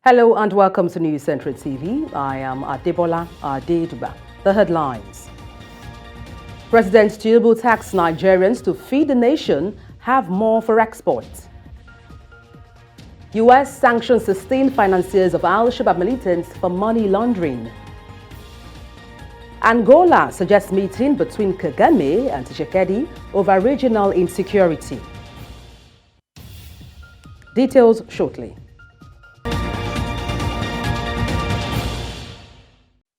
Hello and welcome to News Central TV. I am Adebola Adedugba. The headlines. President Tinubu taxed Nigerians to feed the nation, have more for export. U.S. sanctions 16 financiers of Al-Shabaab militants for money laundering. Angola suggests meeting between Kagame and Tshisekedi over regional insecurity. Details shortly.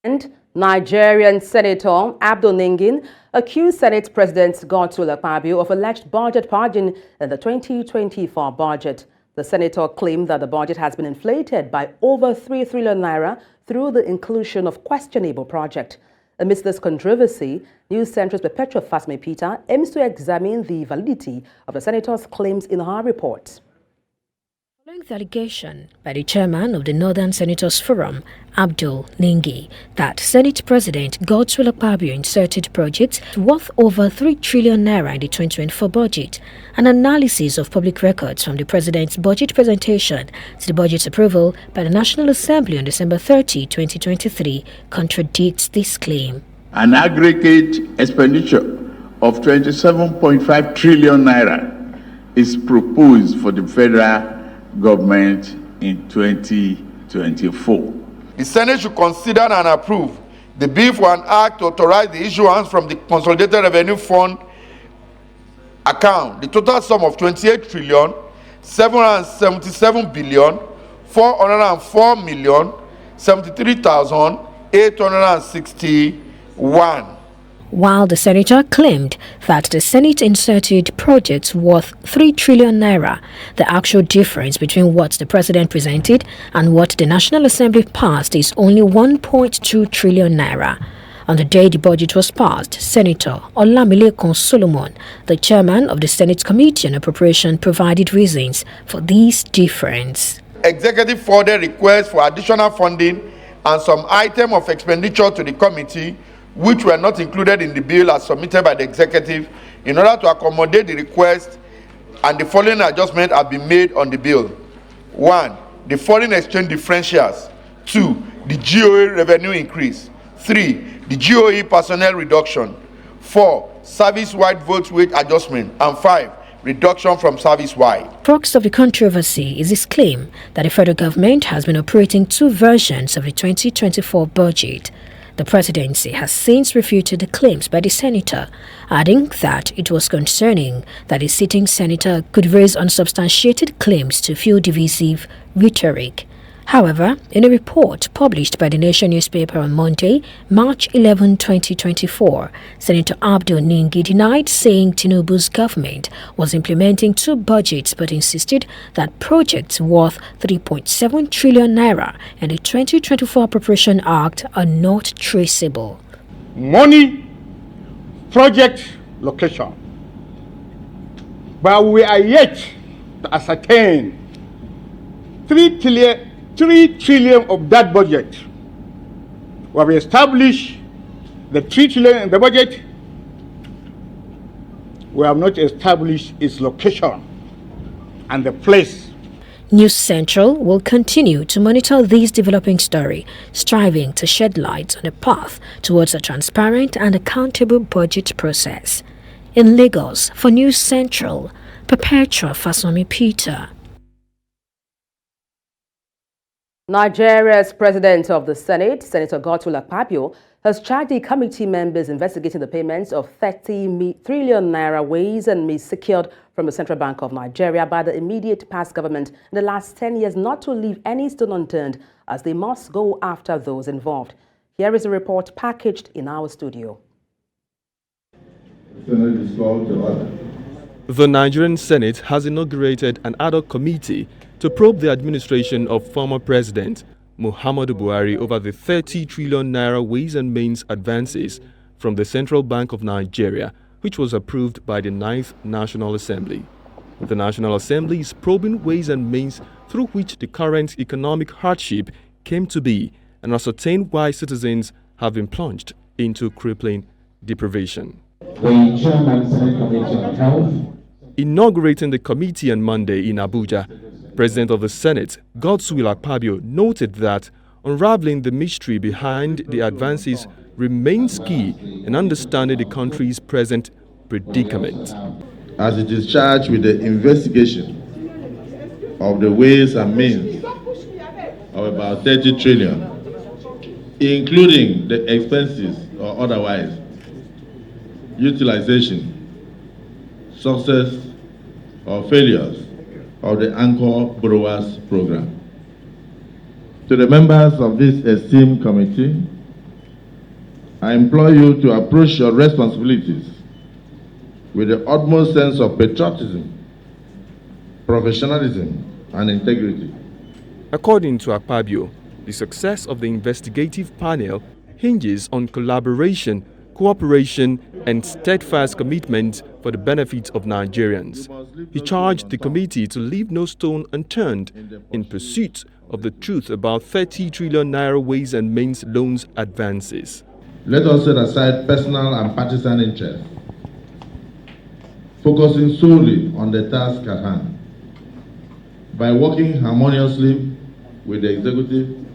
And Nigerian Senator Abdul Ningin accused Senate President Godswill Akpabio of alleged budget purging in the 2024 budget. The senator claimed that the budget has been inflated by over 3 trillion naira through the inclusion of questionable projects. Amidst this controversy, News Central's Perpetua Fasme Peter aims to examine the validity of the senator's claims in her report. Following the allegation by the chairman of the Northern Senators Forum, Abdul Ningi, that Senate President Godswill Akpabio inserted projects worth over 3 trillion naira in the 2024 budget, an analysis of public records from the president's budget presentation to the budget approval by the National Assembly on December 30, 2023, contradicts this claim. An aggregate expenditure of 27.5 trillion naira is proposed for the federal government in 2024. The Senate should consider and approve the bill for an act to authorize the issuance from the Consolidated Revenue Fund account the total sum of 28 trillion 777 billion 404 million 73,861. While the senator claimed that the Senate inserted projects worth 3 trillion naira, the actual difference between what the president presented and what the National Assembly passed is only 1.2 trillion naira. On the day the budget was passed, Senator Olamilekan Solomon, the chairman of the Senate Committee on Appropriation, provided reasons for this difference. Executive forwarded requests for additional funding and some item of expenditure to the committee which were not included in the bill as submitted by the executive in order to accommodate the request, and the following adjustments have been made on the bill. 1. The foreign exchange differentials. 2. The GOE revenue increase. 3. The GOE personnel reduction. 4. Service-wide vote weight adjustment. And 5. Reduction from service-wide. Crux of the controversy is his claim that the federal government has been operating two versions of the 2024 budget. The presidency has since refuted the claims by the senator, adding that it was concerning that a sitting senator could raise unsubstantiated claims to fuel divisive rhetoric. However, in a report published by the Nation newspaper on Monday, March 11, 2024, Senator Abdul Ningi denied saying Tinubu's government was implementing two budgets but insisted that projects worth 3.7 trillion naira in the 2024 Appropriation Act are not traceable. Money, project, location. But we are yet to ascertain 3 trillion of that budget. We have established the 3 trillion in the budget. We have not established its location and the place. News Central will continue to monitor this developing story, striving to shed light on a path towards a transparent and accountable budget process. In Lagos, for News Central, Perpetua Fasme Peter. Nigeria's President of the Senate, Senator Godswill Akpabio, has charged the committee members investigating the payments of 30 trillion naira ways and means secured from the Central Bank of Nigeria by the immediate past government in the last 10 years not to leave any stone unturned, as they must go after those involved. Here is a report packaged in our studio. The Nigerian Senate has inaugurated an ad hoc committee to probe the administration of former President Muhammadu Buhari over the 30 trillion naira ways and means advances from the Central Bank of Nigeria, which was approved by the 9th National Assembly. The National Assembly is probing ways and means through which the current economic hardship came to be and ascertain why citizens have been plunged into crippling deprivation. The Chairman, Senate Committee on Health. Inaugurating the committee on Monday in Abuja, President of the Senate, Godswill Akpabio, noted that unraveling the mystery behind the advances remains key in understanding the country's present predicament. As it is charged with the investigation of the ways and means of about 30 trillion, including the expenses or otherwise, utilization, success or failures of the Anchor Borrowers Program. To the members of this esteemed committee, I implore you to approach your responsibilities with the utmost sense of patriotism, professionalism, and integrity. According to Akpabio, the success of the investigative panel hinges on collaboration, cooperation, and steadfast commitment for the benefit of Nigerians. He charged the committee to leave no stone unturned in pursuit of the truth about 30 trillion naira ways and means loans advances. Let us set aside personal and partisan interests, focusing solely on the task at hand. By working harmoniously with the executive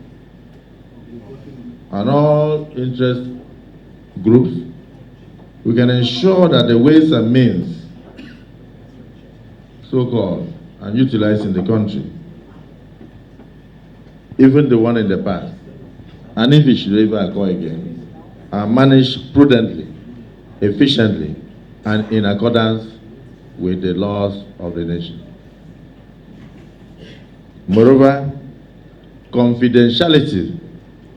and all interest groups, we can ensure that the ways and means, so-called, and utilized in the country, even the one in the past, and if it should ever occur again, are managed prudently, efficiently, and in accordance with the laws of the nation. Moreover, confidentiality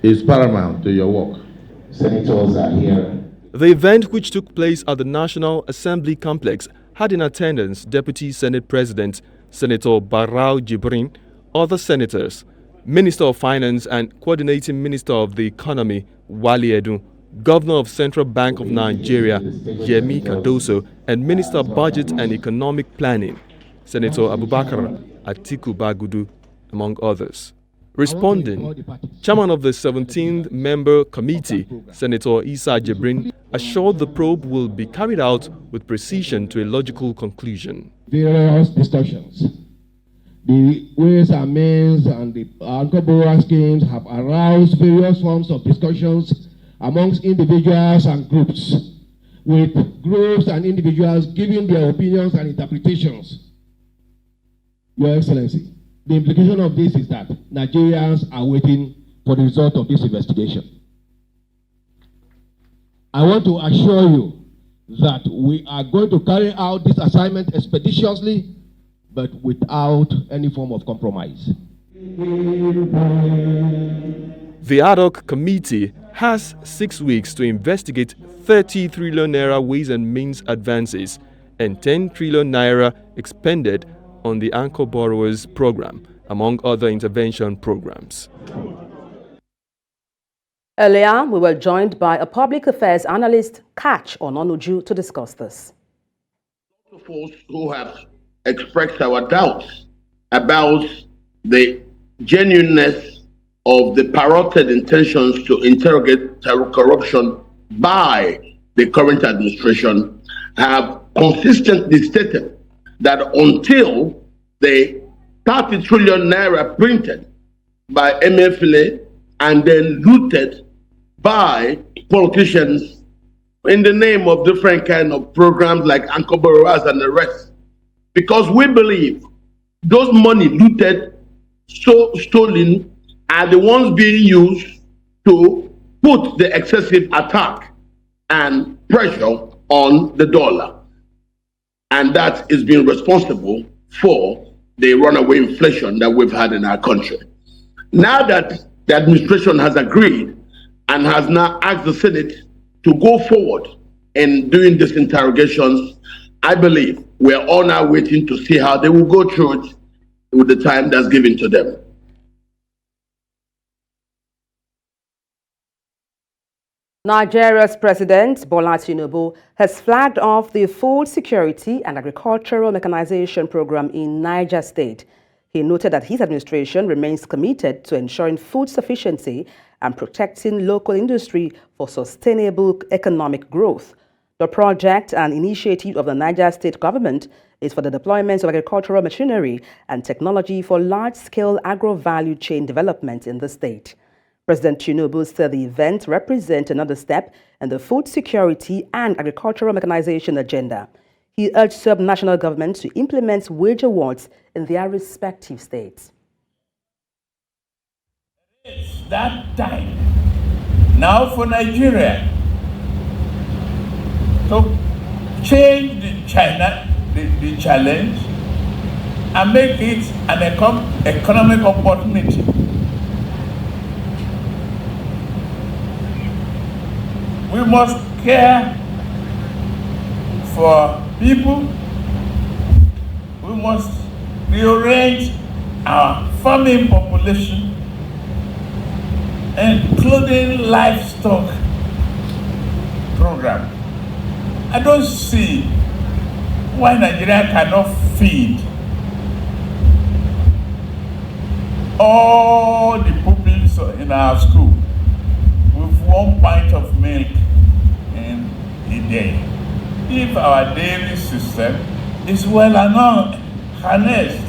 is paramount to your work. Senators are here. The event, which took place at the National Assembly Complex, had in attendance Deputy Senate President Senator Barau Jibrin, other senators, Minister of Finance and Coordinating Minister of the Economy, Wali Edu, Governor of Central Bank of Nigeria, Yemi Cardoso, and Minister of Budget and Economic Planning, Senator Abubakar Atiku Bagudu, among others. Responding, Chairman of the 17th-member committee, Senator Isa Jibrin, assured the probe will be carried out with precision to a logical conclusion. Various discussions. The ways and means and the Anchor Borrower schemes have aroused various forms of discussions amongst individuals and groups, with groups and individuals giving their opinions and interpretations. Your Excellency, the implication of this is that Nigerians are waiting for the result of this investigation. I want to assure you that we are going to carry out this assignment expeditiously, but without any form of compromise. The ad hoc committee has 6 weeks to investigate 30 trillion naira ways and means advances and 10 trillion naira expended on the Anchor Borrowers Program, among other intervention programs. Earlier, we were joined by a public affairs analyst, Catch Ononuju, to discuss this. Of us who have expressed our doubts about the genuineness of the parroted intentions to interrogate corruption by the current administration have consistently stated that until the 30 trillion naira printed by MFLA and then looted by politicians in the name of different kind of programs like Anchor Borrowers and the rest, because we believe those money looted, stolen, are the ones being used to put the excessive attack and pressure on the dollar. And that is being responsible for the runaway inflation that we've had in our country. Now that the administration has agreed and has now asked the Senate to go forward in doing these interrogations, I believe we're all now waiting to see how they will go through it with the time that's given to them. Nigeria's President Bola Tinubu has flagged off the Food Security and Agricultural Mechanization Program in Niger State. He noted that his administration remains committed to ensuring food sufficiency and protecting local industry for sustainable economic growth. The project, an initiative of the Niger State government, is for the deployment of agricultural machinery and technology for large-scale agro-value chain development in the state. President Tinubu said the event represents another step in the food security and agricultural mechanization agenda. He urged sub-national governments to implement wage awards in their respective states. It's that time now for Nigeria to change the challenge and make it an economic opportunity. We must care for people. We must rearrange our farming population, including livestock program. I don't see why Nigeria cannot feed all the pupils in our school with 1 pint of milk in a day. If our dairy system is well harnessed.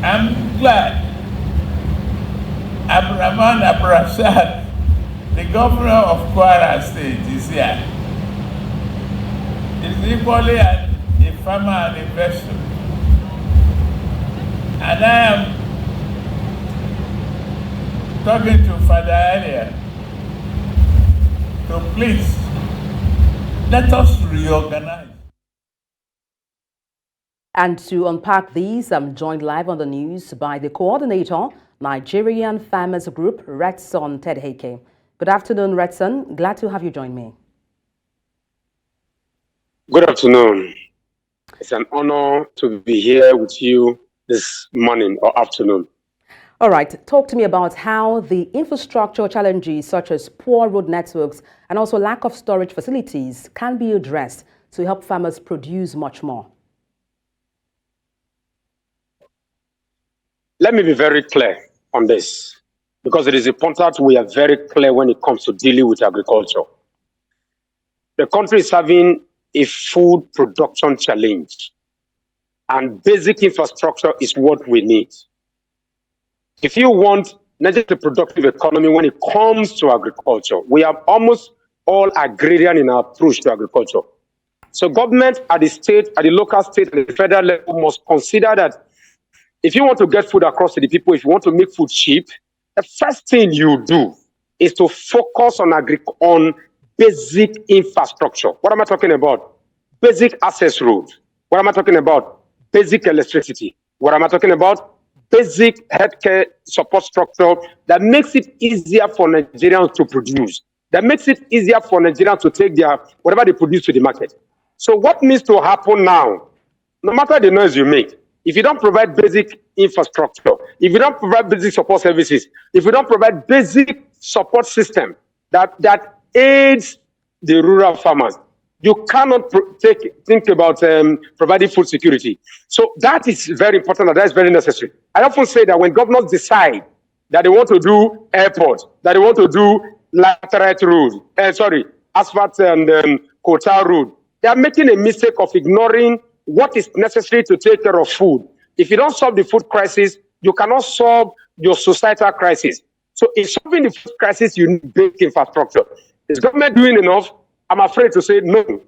I'm glad Abdurrahman Abrasad, the governor of Kwara State, is here. He's equally a farmer and investor. And I am talking to Father earlier to please let us reorganize. And to unpack these, I'm joined live on the news by the coordinator, Nigerian Farmers Group, Redson Tedheke. Good afternoon, Redson. Glad to have you join me. Good afternoon. It's an honor to be here with you this morning or afternoon. All right. Talk to me about how the infrastructure challenges such as poor road networks and also lack of storage facilities can be addressed to help farmers produce much more. Let me be very clear on this, because it is important we are very clear when it comes to dealing with agriculture. The country is having a food production challenge, and basic infrastructure is what we need. If you want not just a productive economy when it comes to agriculture, we are almost all agrarian in our approach to agriculture. So government at the state, at the local state, and the federal level must consider that if you want to get food across to the people, if you want to make food cheap, the first thing you do is to focus on basic infrastructure. What am I talking about? Basic access road. What am I talking about? Basic electricity. What am I talking about? Basic healthcare support structure that makes it easier for Nigerians to produce, that makes it easier for Nigerians to take their whatever they produce to the market. So what needs to happen now, no matter the noise you make, if you don't provide basic infrastructure, if you don't provide basic support services, if you don't provide basic support system that aids the rural farmers, you cannot think about providing food security. So that is very important, and that is very necessary. I often say that when governors decide that they want to do airports, that they want to do laterite road, asphalt and coastal road, they are making a mistake of ignoring what is necessary to take care of food. If you don't solve the food crisis, you cannot solve your societal crisis. So in solving the food crisis, you need basic infrastructure. Is government doing enough? I'm afraid to say no.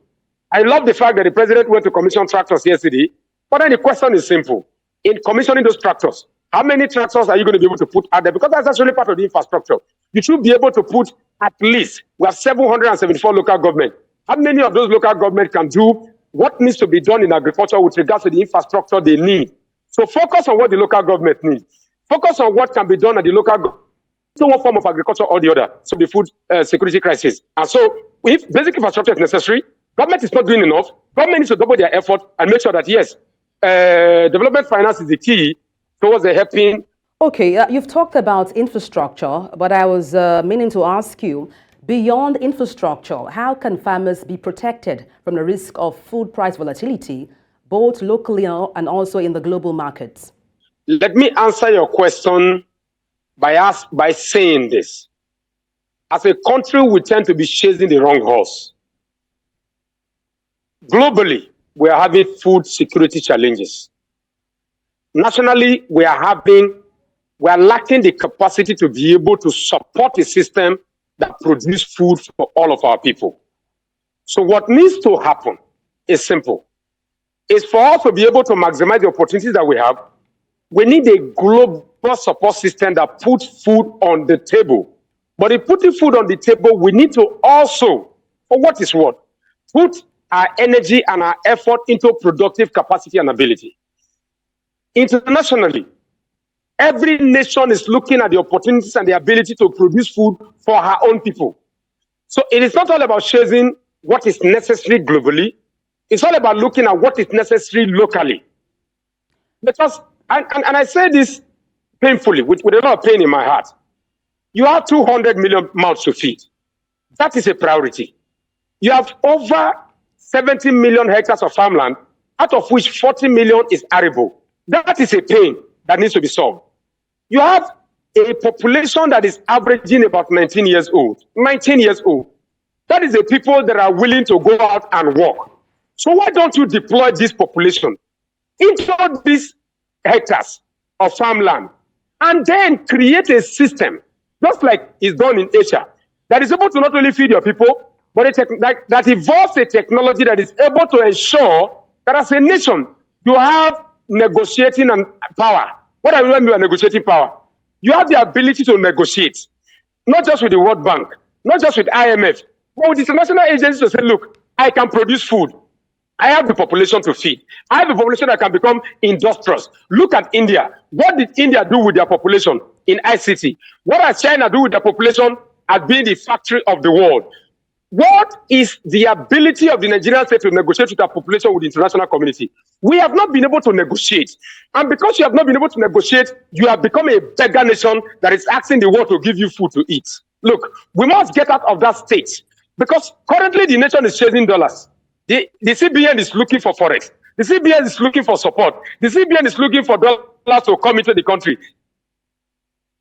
I love the fact that the president went to commission tractors yesterday, but then the question is simple. In commissioning those tractors, how many tractors are you going to be able to put out there? Because that's actually part of the infrastructure. You should be able to put at least, we have 774 local governments. How many of those local governments can do what needs to be done in agriculture with regards to the infrastructure they need? So focus on what the local government needs. Focus on what can be done at the local government. So one form of agriculture or the other. So the food security crisis. And so if basic infrastructure is necessary, government is not doing enough. Government needs to double their effort and make sure that, yes, development finance is the key towards the helping. Okay, you've talked about infrastructure, but I was meaning to ask you, beyond infrastructure, how can farmers be protected from the risk of food price volatility, both locally and also in the global markets? Let me answer your question by saying this. As a country, we tend to be chasing the wrong horse. Globally, we are having food security challenges. Nationally, we are lacking the capacity to be able to support a system that produces food for all of our people. So what needs to happen is simple. It's for us to be able to maximize the opportunities that we have. We need a global support system that puts food on the table. But in putting food on the table, we need to also, for what is what, put our energy and our effort into productive capacity and ability. Internationally, every nation is looking at the opportunities and the ability to produce food for her own people. So it is not all about chasing what is necessary globally. It's all about looking at what is necessary locally. Because, and I say this painfully, with a lot of pain in my heart. You have 200 million mouths to feed. That is a priority. You have over 70 million hectares of farmland, out of which 40 million is arable. That is a pain that needs to be solved. You have a population that is averaging about 19 years old. 19 years old. That is the people that are willing to go out and work. So why don't you deploy this population into these hectares of farmland and then create a system, just like is done in Asia, that is able to not only feed your people, but that evolves a technology that is able to ensure that as a nation, you have negotiating and power. What I mean by negotiating power? You have the ability to negotiate, not just with the World Bank, not just with IMF, but with international agencies to say, look, I can produce food. I have the population to feed. I have a population that can become industrious. Look at India. What did India do with their population in ICT? What does China do with their population at being the factory of the world? What is the ability of the Nigerian state to negotiate with our population with the international community? We have not been able to negotiate. And because you have not been able to negotiate, you have become a beggar nation that is asking the world to give you food to eat. Look, we must get out of that state because currently the nation is chasing dollars. The CBN is looking for forex. The CBN is looking for support. The CBN is looking for dollars to come into the country.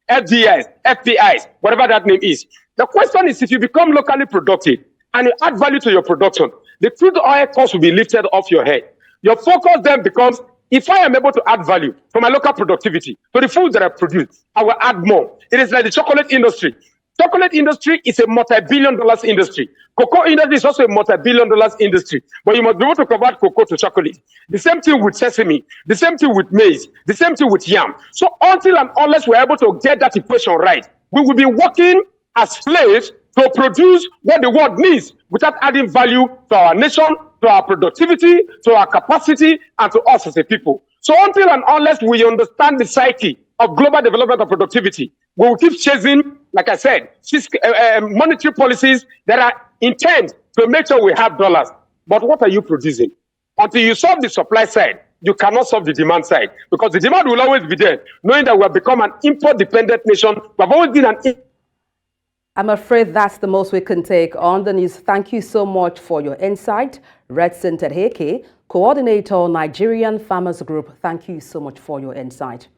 FDIs, FPIs, whatever that name is. The question is, if you become locally productive and you add value to your production, the crude oil cost will be lifted off your head. Your focus then becomes, if I am able to add value from my local productivity to the food that I produce, I will add more. It is like the chocolate industry. Chocolate industry is a multi-billion-dollar industry. Cocoa industry is also a multi-billion-dollar industry. But you must be able to convert cocoa to chocolate. The same thing with sesame. The same thing with maize. The same thing with yam. So until and unless we're able to get that equation right, we will be working as slaves to produce what the world needs without adding value to our nation, to our productivity, to our capacity, and to us as a people. So until and unless we understand the psyche of global development and productivity, we will keep chasing, like I said, monetary policies that are intent to make sure we have dollars. But what are you producing? Until you solve the supply side, you cannot solve the demand side because the demand will always be there, knowing that we have become an import-dependent nation. We have always been an I'm afraid that's the most we can take on the news. Thank you so much for your insight. Redson Tedheke, Coordinator, Nigerian Farmers Group. Thank you so much for your insight.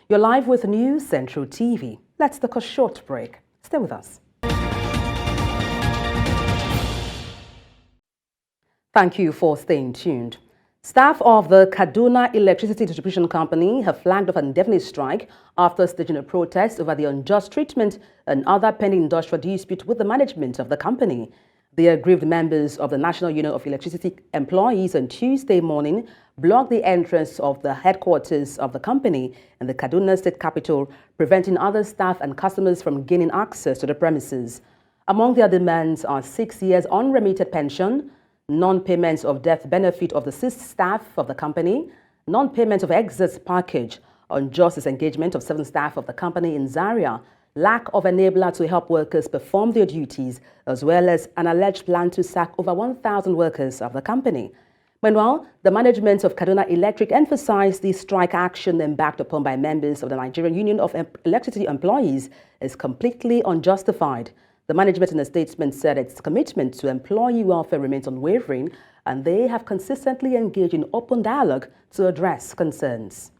You're live with News Central TV. Let's take a short break. Stay with us. Thank you for staying tuned. Staff of the Kaduna Electricity Distribution Company have flagged off an indefinite strike after staging a protest over the unjust treatment and other pending industrial dispute with the management of the company. The aggrieved members of the National Union of Electricity Employees on Tuesday morning blocked the entrance of the headquarters of the company in the Kaduna State capital, preventing other staff and customers from gaining access to the premises. Among their demands are 6 years unremitted pension, non-payments of death benefit of the staff of the company, non-payment of exit package, unjust disengagement of 7 staff of the company in Zaria, lack of enabler to help workers perform their duties, as well as an alleged plan to sack over 1,000 workers of the company. Meanwhile, the management of Kaduna Electric emphasized the strike action embarked upon by members of the Nigerian Union of Electricity Employees is completely unjustified. The management in a statement said its commitment to employee welfare remains unwavering, and they have consistently engaged in open dialogue to address concerns.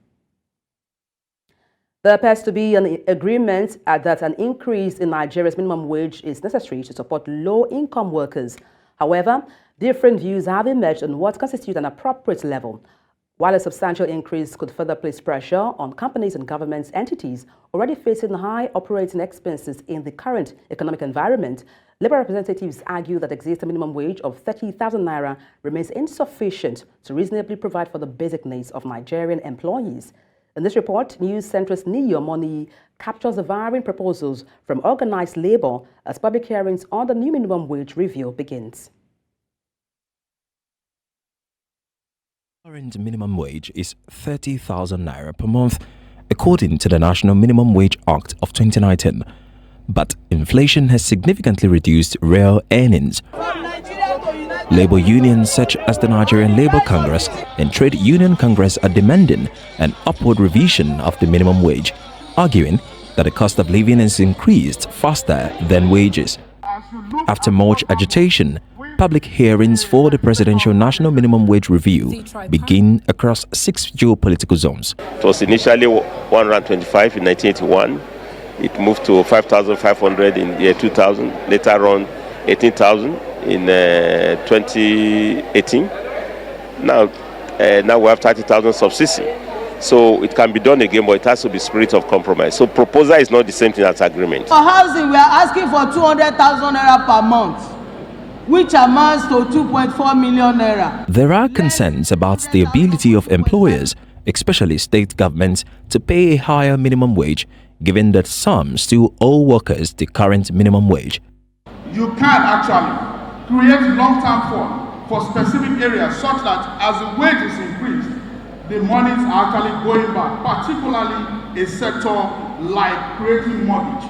There appears to be an agreement that an increase in Nigeria's minimum wage is necessary to support low-income workers. However, Different views have emerged on what constitutes an appropriate level. While a substantial increase could further place pressure on companies and government entities already facing high operating expenses in the current economic environment, Labour representatives argue that existing minimum wage of 30,000 naira remains insufficient to reasonably provide for the basic needs of Nigerian employees. In this report, news centrist Niyo Money captures the varying proposals from organized labour as public hearings on the new minimum wage review begins. Current minimum wage is 30,000 naira per month, according to the National Minimum Wage Act of 2019. But inflation has significantly reduced real earnings. Labour unions such as the Nigerian Labour Congress and Trade Union Congress are demanding an upward revision of the minimum wage, arguing that the cost of living has increased faster than wages. After much agitation, public hearings for the Presidential National Minimum Wage Review begin across 6 geopolitical zones. It was initially 125 in 1981. It moved to 5,500 in the year 2000, later on 18,000 in 2018. Now we have 30,000 subsisting. So it can be done again, but it has to be spirit of compromise. So proposal is not the same thing as agreement. For housing, we are asking for 200,000 naira per month, which amounts to 2.4 million naira. There are concerns about the ability of employers, especially state governments, to pay a higher minimum wage, given that some still owe workers the current minimum wage. You can actually create long-term fund for specific areas such that as the wages increase, the monies are actually going back, particularly a sector like creating mortgage.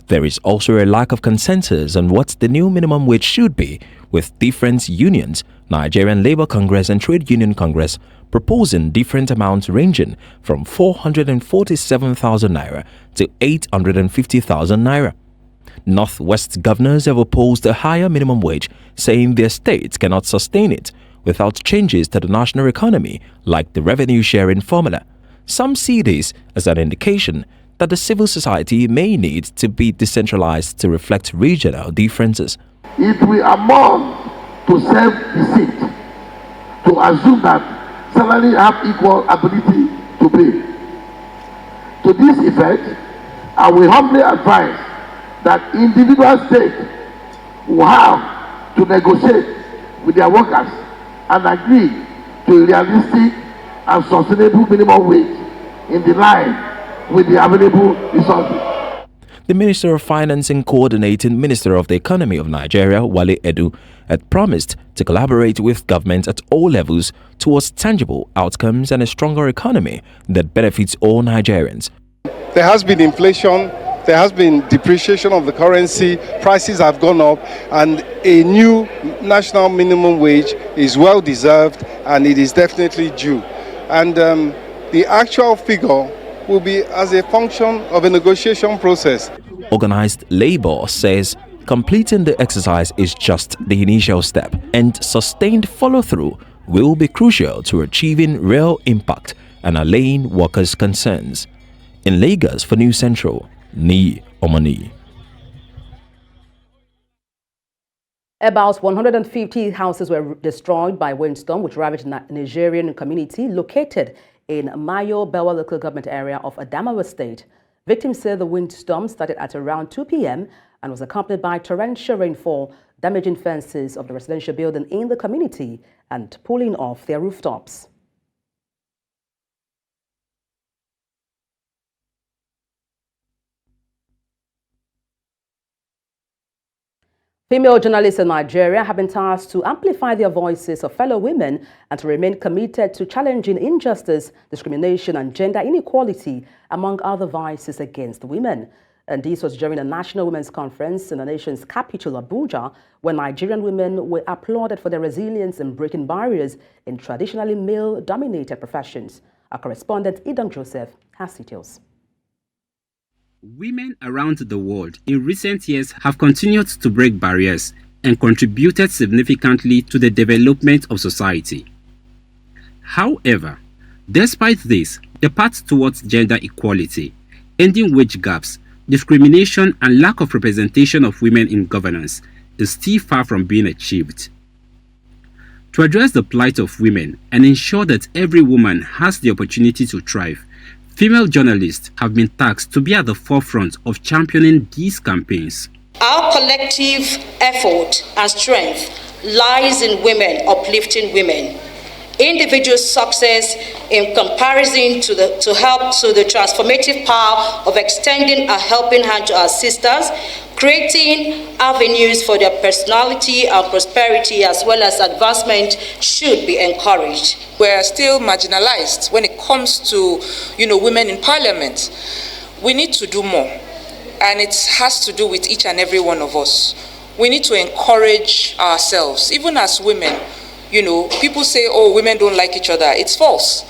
There is also a lack of consensus on what the new minimum wage should be, with different unions, Nigerian Labour Congress and Trade Union Congress, proposing different amounts ranging from 447,000 naira to 850,000 naira. Northwest governors have opposed a higher minimum wage, saying their states cannot sustain it without changes to the national economy, like the revenue sharing formula. Some see this as an indication that the civil society may need to be decentralized to reflect regional differences. If we are more to self-deceit, to assume that salary have equal ability to pay. To this effect, I will humbly advise that individual states will have to negotiate with their workers and agree to a realistic and sustainable minimum wage in the line with the available resources. The Minister of Finance and Coordinating Minister of the Economy of Nigeria, Wale Edu, had promised to collaborate with government at all levels towards tangible outcomes and a stronger economy that benefits all Nigerians. There has been inflation, there has been depreciation of the currency, prices have gone up, and a new national minimum wage is well deserved and it is definitely due. And the actual figure will be as a function of a negotiation process. Organized labor says completing the exercise is just the initial step, and sustained follow-through will be crucial to achieving real impact and allaying workers' concerns. In Lagos for News Central, Ni Omani. About 150 houses were destroyed by windstorm which ravaged a Nigerian community located in Mayo Bewa local government area of Adamawa State. Victims say the windstorm started at around 2 p.m. and was accompanied by torrential rainfall, damaging fences of the residential building in the community and pulling off their rooftops. Female journalists in Nigeria have been tasked to amplify their voices of fellow women and to remain committed to challenging injustice, discrimination and gender inequality, among other vices against women. And this was during a National Women's Conference in the nation's capital, Abuja, where Nigerian women were applauded for their resilience in breaking barriers in traditionally male-dominated professions. Our correspondent, Idang Joseph, has details. Women around the world in recent years have continued to break barriers and contributed significantly to the development of society. However, despite this, the path towards gender equality, ending wage gaps, discrimination and lack of representation of women in governance is still far from being achieved. To address the plight of women and ensure that every woman has the opportunity to thrive, female journalists have been tasked to be at the forefront of championing these campaigns. Our collective effort and strength lies in women uplifting women. Individual success in comparison to the transformative power of extending a helping hand to our sisters, creating avenues for their personality and prosperity as well as advancement should be encouraged. We're still marginalized when it comes to, women in parliament. We need to do more, and it has to do with each and every one of us. We need to encourage ourselves, even as women. People say, oh, women don't like each other. It's false.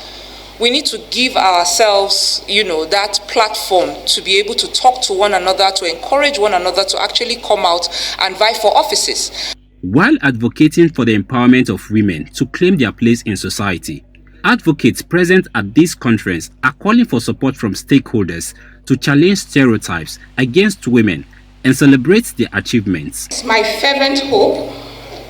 We need to give ourselves, that platform to be able to talk to one another, to encourage one another to actually come out and vie for offices. While advocating for the empowerment of women to claim their place in society, advocates present at this conference are calling for support from stakeholders to challenge stereotypes against women and celebrate their achievements. My fervent hope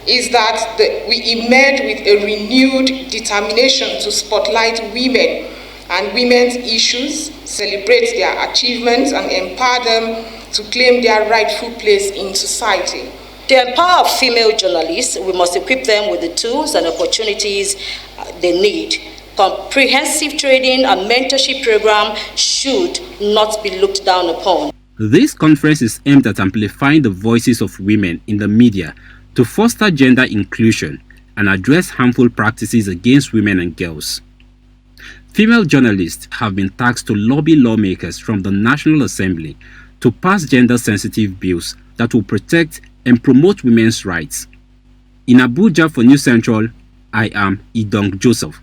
is that we emerge with a renewed determination to spotlight women and women's issues, celebrate their achievements, and empower them to claim their rightful place in society. To empower female journalists, we must equip them with the tools and opportunities they need. Comprehensive training and mentorship program should not be looked down upon. This conference is aimed at amplifying the voices of women in the media to foster gender inclusion and address harmful practices against women and girls. Female journalists have been tasked to lobby lawmakers from the National Assembly to pass gender-sensitive bills that will protect and promote women's rights. In Abuja for News Central, I am Idong Joseph.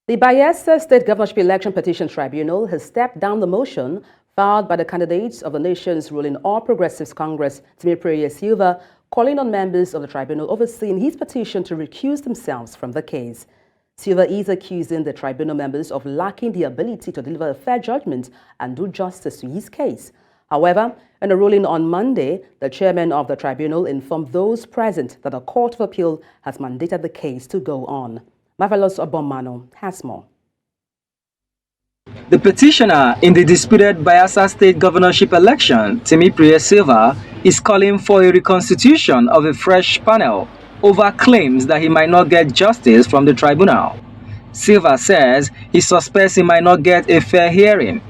The Bayelsa State Governorship Election Petition Tribunal has stepped down the motion filed by the candidates of the nation's ruling All Progressives Congress, Timothy Silva, calling on members of the tribunal overseeing his petition to recuse themselves from the case. Silva is accusing the tribunal members of lacking the ability to deliver a fair judgment and do justice to his case. However, in a ruling on Monday, the chairman of the tribunal informed those present that the Court of Appeal has mandated the case to go on. Marvelous Obomano has more. The petitioner in the disputed Bayelsa State governorship election, Timothy Silva, is calling for a reconstitution of a fresh panel over claims that he might not get justice from the tribunal. Silva says he suspects he might not get a fair hearing.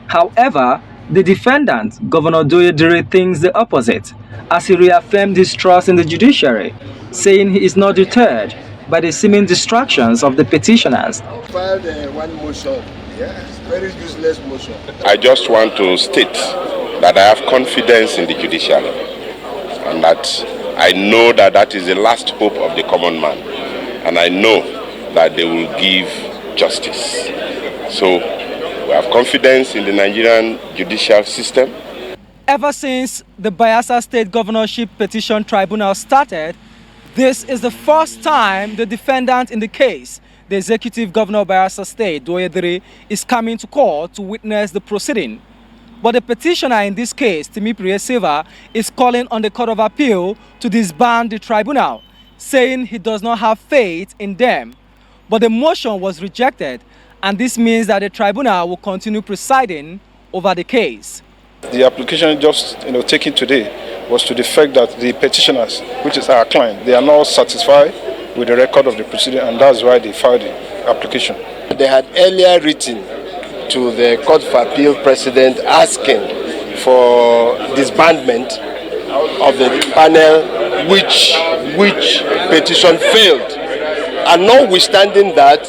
However, the defendant, Governor Doyedire, thinks the opposite, as he reaffirmed his trust in the judiciary, saying he is not deterred by the seeming distractions of the petitioners. Filed one motion. Yes, very useless motion. I just want to state that I have confidence in the judiciary and that I know that that is the last hope of the common man, and I know that they will give justice. So we have confidence in the Nigerian judicial system. Ever since the Bayelsa State Governorship Petition Tribunal started, this is the first time the defendant in the case, the Executive Governor of Bayelsa State, Doyedire, is coming to court to witness the proceeding. But the petitioner in this case, Timothy Silva, is calling on the Court of Appeal to disband the tribunal, saying he does not have faith in them. But the motion was rejected, and this means that the tribunal will continue presiding over the case. The application just taken today was to the fact that the petitioners, which is our client, they are not satisfied with the record of the proceeding, and that's why they filed the application. They had earlier written to the Court of Appeal President asking for disbandment of the panel which petition failed. And notwithstanding that,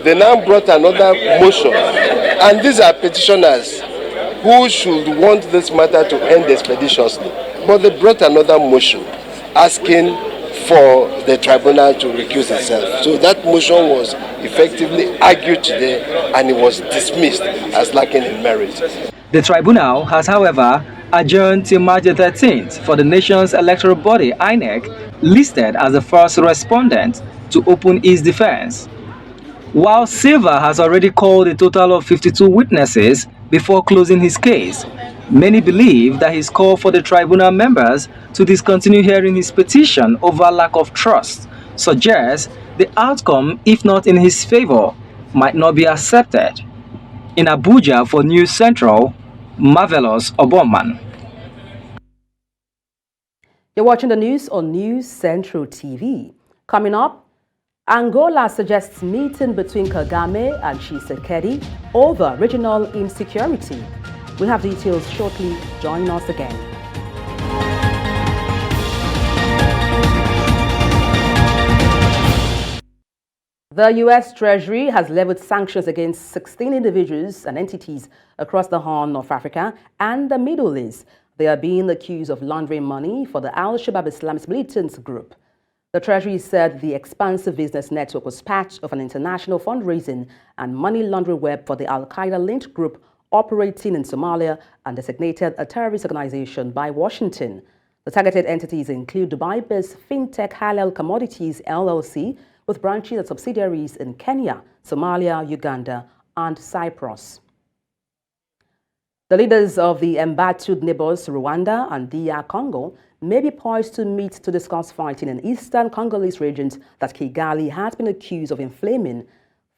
they now brought another motion. And these are petitioners who should want this matter to end expeditiously. But they brought another motion asking for the tribunal to recuse itself. So that motion was effectively argued today, and it was dismissed as lacking in merit. The tribunal has, however, adjourned till March 13th for the nation's electoral body, INEC, listed as the first respondent to open its defense. While Silva has already called a total of 52 witnesses before closing his case, Many believe that his call for the tribunal members to discontinue hearing his petition over lack of trust suggests the outcome, if not in his favor, might not be accepted. In Abuja for News Central, Marvelous Oboman. You're watching the news on News Central TV. Coming up, Angola suggests meeting between Kagame and Tshisekedi over regional insecurity. We'll have details shortly. Join us again. The U.S. Treasury has leveled sanctions against 16 individuals and entities across the Horn of Africa and the Middle East. They are being accused of laundering money for the Al-Shabaab Islamist militant group. The Treasury said the expansive business network was part of an international fundraising and money laundering web for the Al-Qaeda-linked group operating in Somalia and designated a terrorist organization by Washington. The targeted entities include Dubai-based fintech Halal Commodities LLC, with branches and subsidiaries in Kenya, Somalia, Uganda, and Cyprus. The leaders of the embattled neighbors Rwanda and DR Congo may be poised to meet to discuss fighting in eastern Congolese regions that Kigali has been accused of inflaming.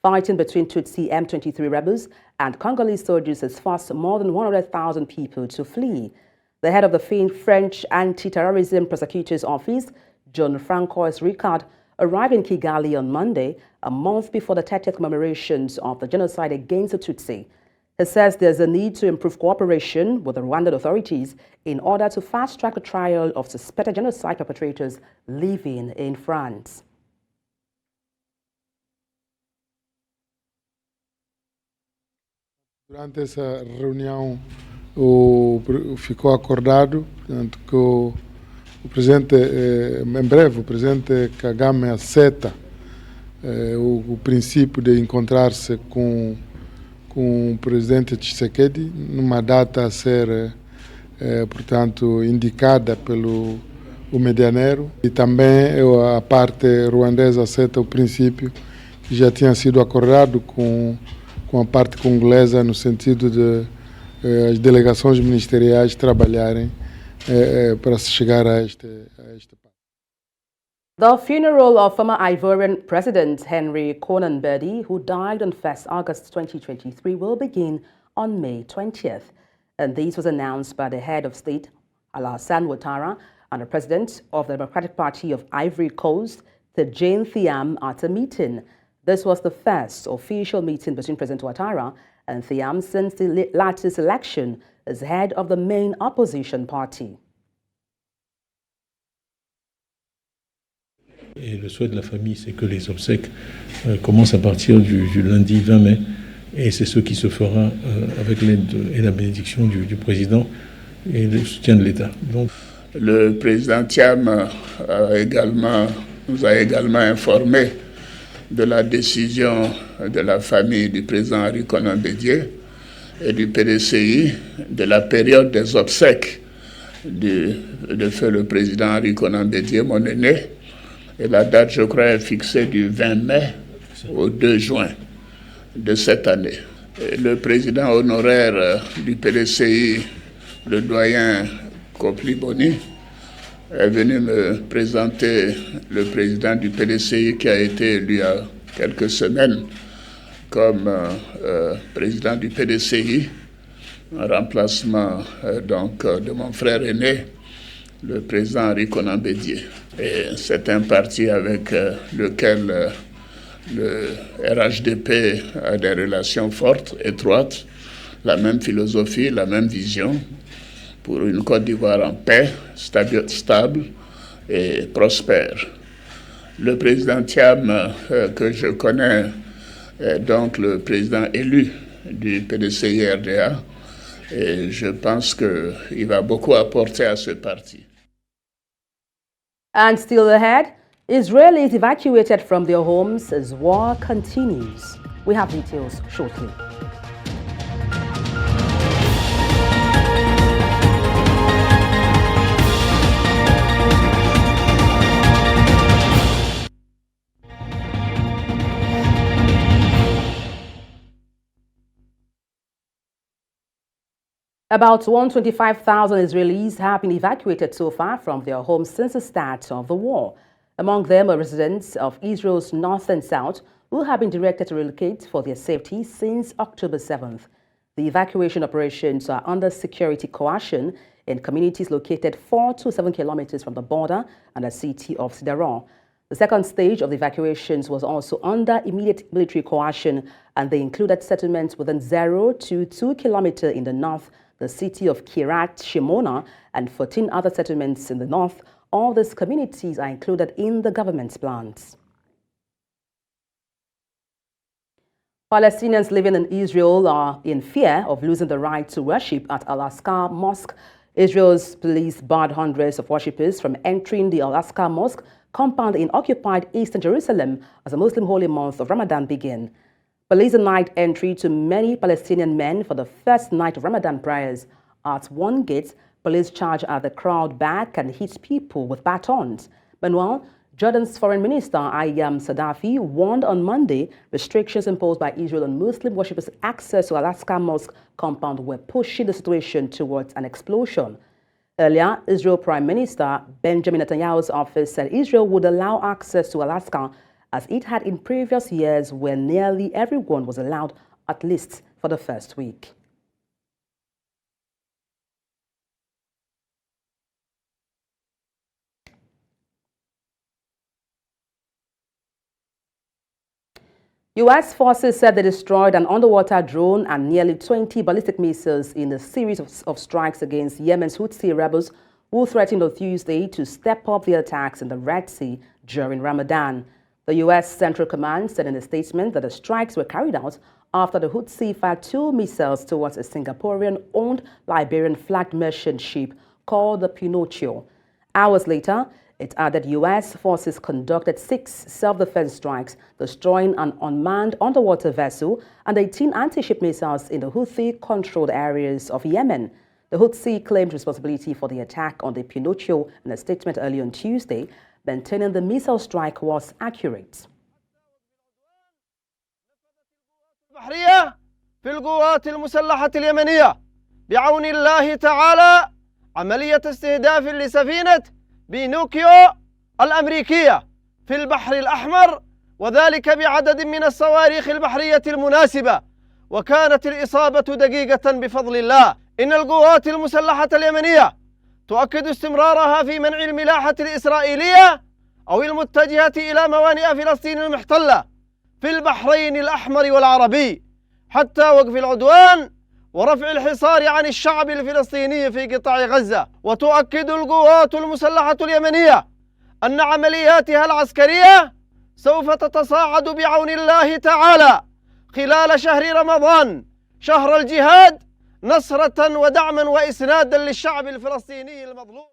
Fighting between Tutsi M23 rebels and Congolese soldiers has forced more than 100,000 people to flee. The head of the French Anti-Terrorism Prosecutor's Office, Jean-Francois Ricard, arrived in Kigali on Monday, a month before the 30th commemorations of the genocide against the Tutsi. He says there's a need to improve cooperation with the Rwandan authorities in order to fast-track the trial of suspected genocide perpetrators living in France. Durante essa reunião, ficou acordado que o presidente, em breve, o presidente Kagame aceita o princípio de encontrar-se com o presidente Tshisekedi numa data a ser, portanto, indicada pelo o medianeiro, e também a parte ruandesa aceita o princípio que já tinha sido acordado com a parte congolesa, no sentido de as delegações ministeriais trabalharem para se chegar a este passo. The funeral of former Ivorian President Henry Konan Bedie, who died on 1st August 2023, will begin on May 20th. And this was announced by the head of state, Alassane Ouattara, and the president of the Democratic Party of Ivory Coast, Tidjane Thiam, at a meeting. This was the first official meeting between President Ouattara and Thiam since the latest election as head of the main opposition party. Et le souhait de la famille, c'est que les obsèques commencent à partir du lundi 20 mai. Et c'est ce qui se fera avec l'aide et la bénédiction du président et le soutien de l'État. Donc, le président Thiam nous a également informé de la décision de la famille du président Henri Konan Bedie et du PDCI de la période des obsèques de feu le président Henri Konan Bedie, mon aîné. Et la date, je crois, est fixée du 20 mai au 2 juin de cette année. Et le président honoraire du PDCI, le doyen Kopli Boni, est venu me présenter le président du PDCI qui a été élu il y a quelques semaines comme président du PDCI, en remplacement de mon frère aîné, le président Henri Konan Bedie. Et c'est un parti avec lequel le RHDP a des relations fortes, étroites, la même philosophie, la même vision, pour une Côte d'Ivoire en paix, stable et prospère. Le président Thiam, que je connais, est donc le président élu du PDCI-RDA, et je pense qu'il va beaucoup apporter à ce parti. And still ahead, Israelis evacuated from their homes as war continues. We have details shortly. About 125,000 Israelis have been evacuated so far from their homes since the start of the war. Among them are residents of Israel's north and south who have been directed to relocate for their safety since October 7th. The evacuation operations are under security coercion in communities located 4 to 7 kilometers from the border and the city of Sderot. The second stage of the evacuations was also under immediate military coercion, and they included settlements within 0 to 2 kilometers in the north, the city of Kiryat Shimona, and 14 other settlements in the north. All these communities are included in the government's plans. Palestinians living in Israel are in fear of losing the right to worship at Al-Aqsa Mosque. Israel's police barred hundreds of worshippers from entering the Al-Aqsa Mosque compound in occupied eastern Jerusalem as the Muslim holy month of Ramadan began. Police denied entry to many Palestinian men for the first night of Ramadan prayers. At one gate, police charged at the crowd back and hit people with batons. Meanwhile, Jordan's Foreign Minister Ayyam Sadafi warned on Monday restrictions imposed by Israel on Muslim worshippers' access to Al-Aqsa Mosque compound were pushing the situation towards an explosion. Earlier, Israel Prime Minister Benjamin Netanyahu's office said Israel would allow access to Al-Aqsa as it had in previous years where nearly everyone was allowed, at least for the first week. U.S. forces said they destroyed an underwater drone and nearly 20 ballistic missiles in a series of strikes against Yemen's Houthi rebels who threatened on Tuesday to step up their attacks in the Red Sea during Ramadan. The U.S. Central Command said in a statement that the strikes were carried out after the Houthi fired 2 missiles towards a Singaporean-owned Liberian-flagged merchant ship called the Pinocchio. Hours later, it added U.S. forces conducted 6 self-defense strikes, destroying an unmanned underwater vessel and 18 anti-ship missiles in the Houthi-controlled areas of Yemen. The Houthi claimed responsibility for the attack on the Pinocchio in a statement early on Tuesday, maintaining the missile strike was accurate. في القوات المسلحة اليمنية بعون الله تعالى عملية استهداف لسفينة بينوكيو الأمريكية في البحر الأحمر، وذلك بعدد من الصواريخ البحرية المناسبة، وكانت الإصابة دقيقة بفضل الله. إن القوات المسلحة اليمنية تؤكد استمرارها في منع الملاحة الإسرائيلية أو المتجهة إلى موانئ فلسطين المحتلة في البحرين الأحمر والعربي حتى وقف العدوان ورفع الحصار عن الشعب الفلسطيني في قطاع غزة. وتؤكد القوات المسلحة اليمنية أن عملياتها العسكرية سوف تتصاعد بعون الله تعالى خلال شهر رمضان، شهر الجهاد، نصرة ودعما وإسنادا للشعب الفلسطيني المظلوم.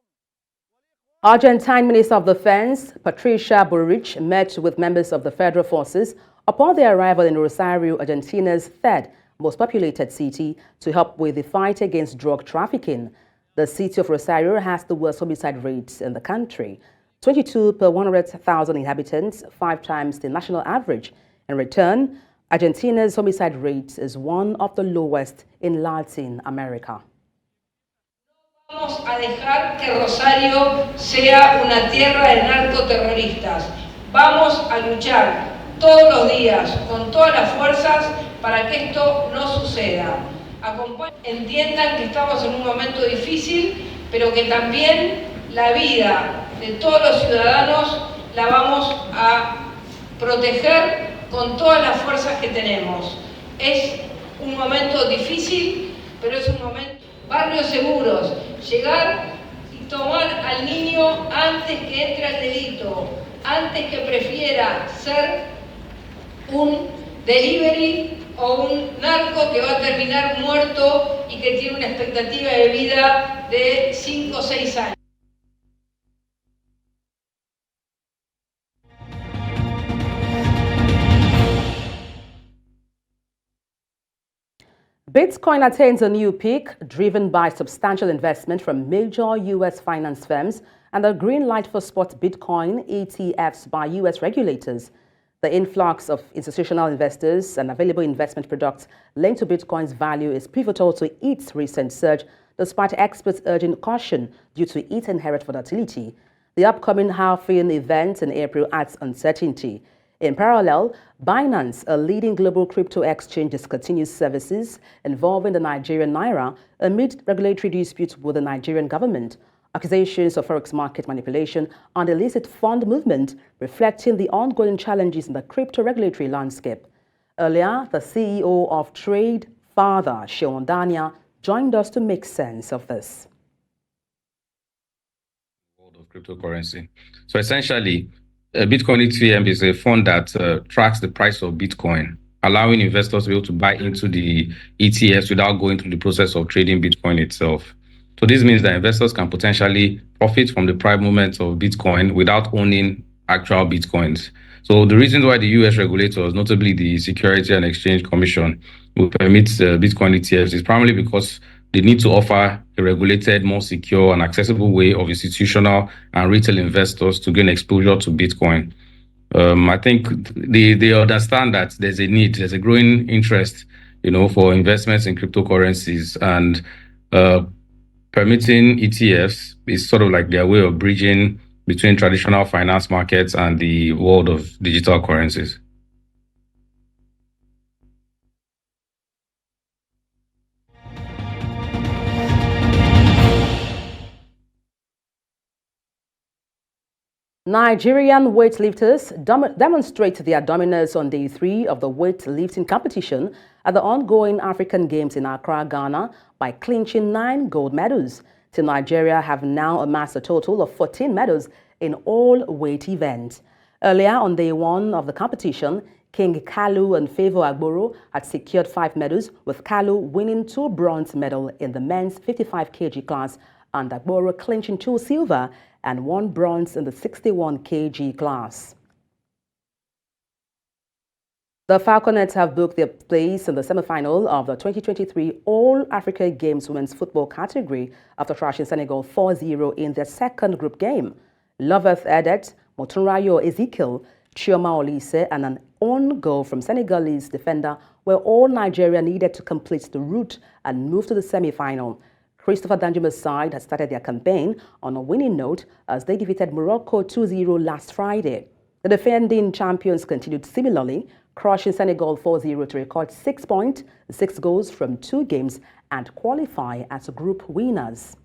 Argentine Minister of Defense Patricia Bullrich met with members of the federal forces upon their arrival in Rosario, Argentina's third most populated city, to help with the fight against drug trafficking. The city of Rosario has the worst homicide rates in the country, 22 per 100,000 inhabitants, 5 times the national average. In return, Argentina's homicide rate is one of the lowest in Latin America. Vamos a dejar que Rosario sea una tierra de narcoterroristas. Vamos a luchar todos los días con todas las fuerzas para que esto no suceda. Entiendan que estamos en un momento difícil, pero que también la vida de todos los ciudadanos la vamos a proteger con todas las fuerzas que tenemos. Es un momento difícil, pero es un momento... Barrios seguros, llegar y tomar al niño antes que entre al delito, antes que prefiera ser un delivery o un narco que va a terminar muerto y que tiene una expectativa de vida de 5 o 6 años. Bitcoin attains a new peak, driven by substantial investment from major U.S. finance firms and a green light for spot Bitcoin ETFs by U.S. regulators. The influx of institutional investors and available investment products linked to Bitcoin's value is pivotal to its recent surge, despite experts urging caution due to its inherent volatility. The upcoming halving event in April adds uncertainty. In parallel, Binance, a leading global crypto exchange, discontinues services involving the Nigerian naira amid regulatory disputes with the Nigerian government. Accusations of forex market manipulation and illicit fund movement, reflecting the ongoing challenges in the crypto regulatory landscape. Earlier, the CEO of Trade Father, Sean Dania, joined us to make sense of this. World of cryptocurrency. So essentially, Bitcoin ETF is a fund that tracks the price of Bitcoin, allowing investors to be able to buy into the ETFs without going through the process of trading Bitcoin itself. So this means that investors can potentially profit from the price movements of Bitcoin without owning actual Bitcoins. So the reasons why the US regulators, notably the Security and Exchange Commission, will permit Bitcoin ETFs is primarily because they need to offer a regulated, more secure and accessible way of institutional and retail investors to gain exposure to Bitcoin. I think they understand that there's a growing interest, for investments in cryptocurrencies, and permitting ETFs is sort of like their way of bridging between traditional finance markets and the world of digital currencies. Nigerian weightlifters demonstrate their dominance on day 3 of the weightlifting competition at the ongoing African Games in Accra, Ghana, by clinching 9 gold medals. Team Nigeria have now amassed a total of 14 medals in all weight events. Earlier on day 1 of the competition, King Kalu and Favor Agboro had secured 5 medals, with Kalu winning 2 bronze medals in the men's 55 kg class and Agboro clinching 2 silver and 1 bronze in the 61 kg class. The Falconets have booked their place in the semi-final of the 2023 All-Africa Games Women's Football category after thrashing Senegal 4-0 in their second group game. Loveth Edet, Motunrayo Ezekiel, Chioma Olise and an own goal from Senegalese defender were all Nigeria needed to complete the route and move to the semi-final. Christopher Danjuma's side has started their campaign on a winning note as they defeated Morocco 2-0 last Friday. The defending champions continued similarly, crushing Senegal 4-0 to record 6 points, 6 goals from 2 games, and qualify as group winners.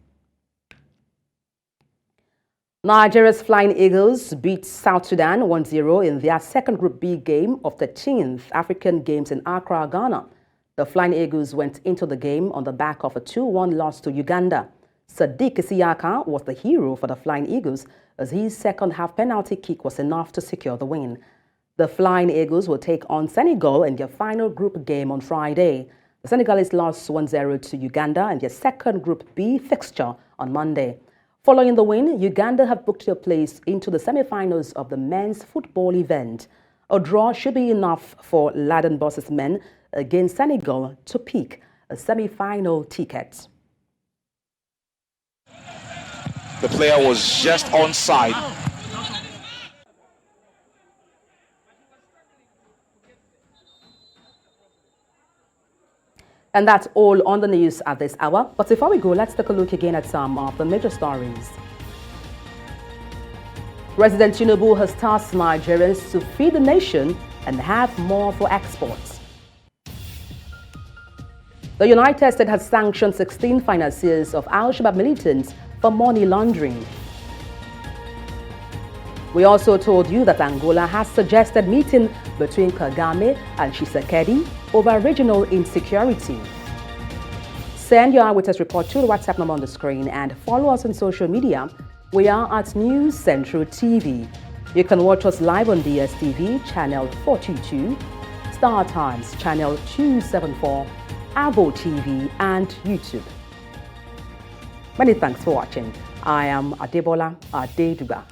Nigeria's Flying Eagles beat South Sudan 1-0 in their second Group B game of the 13th African Games in Accra, Ghana. The Flying Eagles went into the game on the back of a 2-1 loss to Uganda. Sadiq Isiyaka was the hero for the Flying Eagles as his second-half penalty kick was enough to secure the win. The Flying Eagles will take on Senegal in their final group game on Friday. The Senegalese lost 1-0 to Uganda in their second Group B fixture on Monday. Following the win, Uganda have booked their place into the semi-finals of the men's football event. A draw should be enough for Laden Boss's men against Senegal to pick a semi-final ticket. The player was just onside. And that's all on the news at this hour. But before we go, let's take a look again at some of the major stories. President Tinubu has tasked Nigerians to feed the nation and have more for exports. The United States has sanctioned 16 financiers of Al-Shabaab militants for money laundering. We also told you that Angola has suggested meeting between Kagame and Tshisekedi over regional insecurity. Send your eyewitness report to the WhatsApp number on the screen and follow us on social media. We are at News Central TV. You can watch us live on DSTV channel 422, Star Times channel 274, Avo TV and YouTube. Many thanks for watching. I am Adebola Adedugba.